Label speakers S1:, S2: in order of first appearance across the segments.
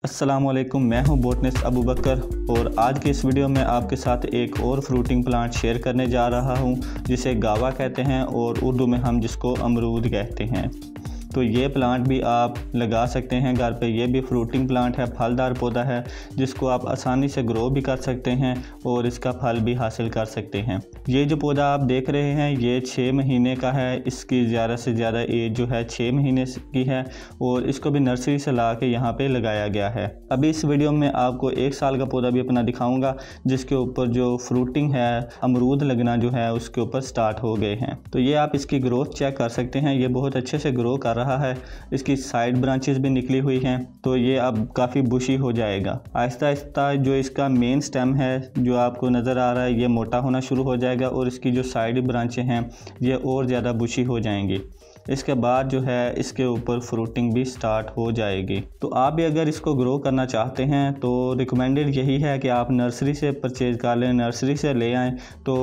S1: अस्सलामुअलैकुम, मैं हूं बोटनिस्ट अबू बकर और आज के इस वीडियो में आपके साथ एक और फ्रूटिंग प्लांट शेयर करने जा रहा हूं जिसे गावा कहते हैं और उर्दू में हम जिसको अमरूद कहते हैं। तो ये प्लांट भी आप लगा सकते हैं घर पे। ये भी फ्रूटिंग प्लांट है, फलदार पौधा है जिसको आप आसानी से ग्रो भी कर सकते हैं और इसका फल भी हासिल कर सकते हैं। ये जो पौधा आप देख रहे हैं ये 6 महीने का है। इसकी ज़्यादा से ज़्यादा एज जो है 6 महीने की है और इसको भी नर्सरी से ला के यहाँ पे लगाया गया है। अभी इस वीडियो में आपको 1 साल का पौधा भी अपना दिखाऊंगा जिसके ऊपर जो फ्रूटिंग है, अमरूद लगना जो है उसके ऊपर स्टार्ट हो गए हैं। तो ये आप इसकी ग्रोथ चेक कर सकते हैं। ये बहुत अच्छे से ग्रो कर रहा है। इसकी साइड ब्रांचेस भी निकली हुई हैं तो ये अब काफ़ी बुशी हो जाएगा। आहिस्ता आहिस्ता जो इसका मेन स्टेम है जो आपको नज़र आ रहा है ये मोटा होना शुरू हो जाएगा और इसकी जो साइड ब्रांचें हैं ये और ज़्यादा बुशी हो जाएंगी। इसके बाद जो है इसके ऊपर फ्रूटिंग भी स्टार्ट हो जाएगी। तो आप भी अगर इसको ग्रो करना चाहते हैं तो रिकमेंडेड यही है कि आप नर्सरी से परचेज़ कर लें, नर्सरी से ले आएँ तो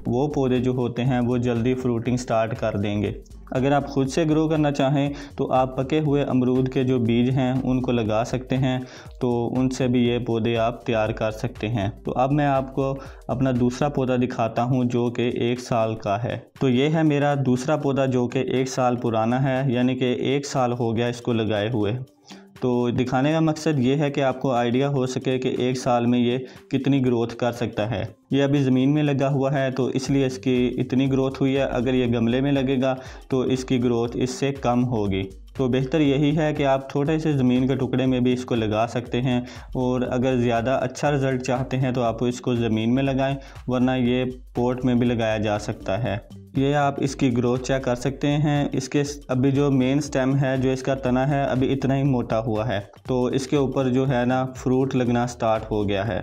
S1: वो पौधे जो होते हैं वो जल्दी फ्रूटिंग स्टार्ट कर देंगे। अगर आप ख़ुद से ग्रो करना चाहें तो आप पके हुए अमरूद के जो बीज हैं उनको लगा सकते हैं, तो उनसे भी ये पौधे आप तैयार कर सकते हैं। तो अब मैं आपको अपना दूसरा पौधा दिखाता हूं जो कि 1 साल का है। तो ये है मेरा दूसरा पौधा जो कि 1 साल पुराना है, यानी कि 1 साल हो गया इसको लगाए हुए। तो दिखाने का मकसद ये है कि आपको आइडिया हो सके कि 1 साल में ये कितनी ग्रोथ कर सकता है। ये अभी ज़मीन में लगा हुआ है तो इसलिए इसकी इतनी ग्रोथ हुई है। अगर ये गमले में लगेगा तो इसकी ग्रोथ इससे कम होगी। तो बेहतर यही है कि आप छोटे से ज़मीन के टुकड़े में भी इसको लगा सकते हैं और अगर ज़्यादा अच्छा रिज़ल्ट चाहते हैं तो आप इसको ज़मीन में लगाएं, वरना ये पॉट में भी लगाया जा सकता है। ये आप इसकी ग्रोथ चेक कर सकते हैं। इसके अभी जो मेन स्टेम है, जो इसका तना है, अभी इतना ही मोटा हुआ है तो इसके ऊपर जो है ना फ्रूट लगना स्टार्ट हो गया है।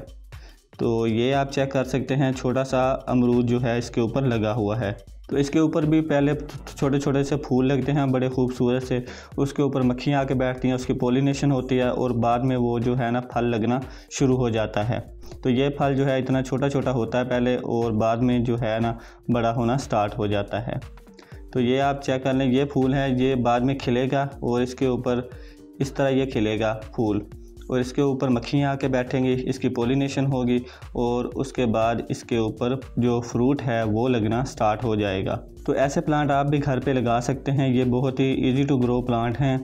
S1: तो ये आप चेक कर सकते हैं, छोटा सा अमरूद जो है इसके ऊपर लगा हुआ है। तो इसके ऊपर भी पहले छोटे छोटे से फूल लगते हैं बड़े खूबसूरत से, उसके ऊपर मक्खियाँ आके बैठती हैं, उसकी पॉलिनेशन होती है और बाद में वो जो है ना फल लगना शुरू हो जाता है। तो ये फल जो है इतना छोटा छोटा होता है पहले और बाद में जो है ना बड़ा होना स्टार्ट हो जाता है। तो ये आप चेक कर लें, ये फूल है, ये बाद में खिलेगा और इसके ऊपर इस तरह ये खिलेगा फूल और इसके ऊपर मक्खियाँ आके बैठेंगी, इसकी पॉलिनेशन होगी और उसके बाद इसके ऊपर जो फ्रूट है वो लगना स्टार्ट हो जाएगा। तो ऐसे प्लांट आप भी घर पे लगा सकते हैं। ये बहुत ही इजी टू ग्रो प्लांट हैं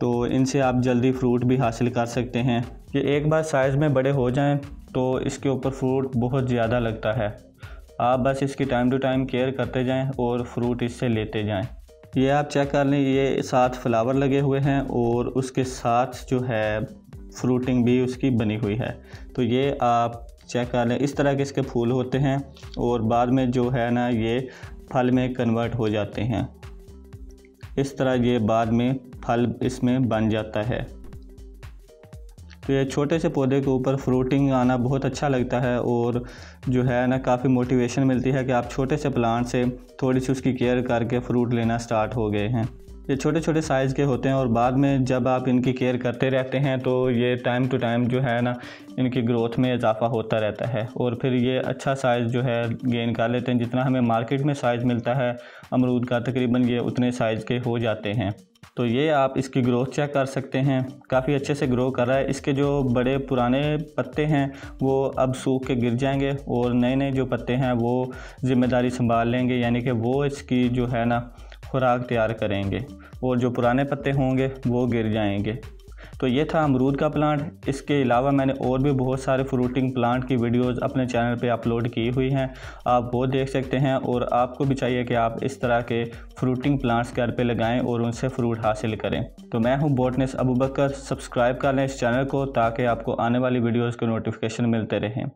S1: तो इनसे आप जल्दी फ्रूट भी हासिल कर सकते हैं। ये एक बार साइज़ में बड़े हो जाएं तो इसके ऊपर फ्रूट बहुत ज़्यादा लगता है। आप बस इसकी टाइम टू टाइम केयर करते जाएँ और फ्रूट इससे लेते जाएँ। ये आप चेक कर लें, ये 7 फ्लावर लगे हुए हैं और उसके साथ जो है फ्रूटिंग भी उसकी बनी हुई है। तो ये आप चेक कर लें, इस तरह के इसके फूल होते हैं और बाद में जो है ना ये फल में कन्वर्ट हो जाते हैं। इस तरह ये बाद में फल इसमें बन जाता है। तो ये छोटे से पौधे के ऊपर फ्रूटिंग आना बहुत अच्छा लगता है और जो है ना काफ़ी मोटिवेशन मिलती है कि आप छोटे से प्लांट से थोड़ी सी उसकी केयर करके फ्रूट लेना स्टार्ट हो गए हैं। ये छोटे छोटे साइज़ के होते हैं और बाद में जब आप इनकी केयर करते रहते हैं तो ये टाइम टू टाइम जो है ना इनकी ग्रोथ में इजाफा होता रहता है और फिर ये अच्छा साइज़ जो है गेन कर लेते हैं। जितना हमें मार्केट में साइज़ मिलता है अमरूद का तकरीबन ये उतने साइज़ के हो जाते हैं। तो ये आप इसकी ग्रोथ चेक कर सकते हैं, काफ़ी अच्छे से ग्रो कर रहा है। इसके जो बड़े पुराने पत्ते हैं वो अब सूख के गिर जाएंगे और नए नए जो पत्ते हैं वो ज़िम्मेदारी संभाल लेंगे, यानी कि वो इसकी जो है ना खुराक तैयार करेंगे और जो पुराने पत्ते होंगे वो गिर जाएंगे। तो ये था अमरूद का प्लांट। इसके अलावा मैंने और भी बहुत सारे फ्रूटिंग प्लांट की वीडियोस अपने चैनल पे अपलोड की हुई हैं, आप वो देख सकते हैं। और आपको भी चाहिए कि आप इस तरह के फ्रूटिंग प्लांट्स घर पे लगाएं और उनसे फ्रूट हासिल करें। तो मैं हूं बोटनिस्ट अबू बकर। सब्सक्राइब कर लें इस चैनल को ताकि आपको आने वाली वीडियोज़ के नोटिफिकेशन मिलते रहें।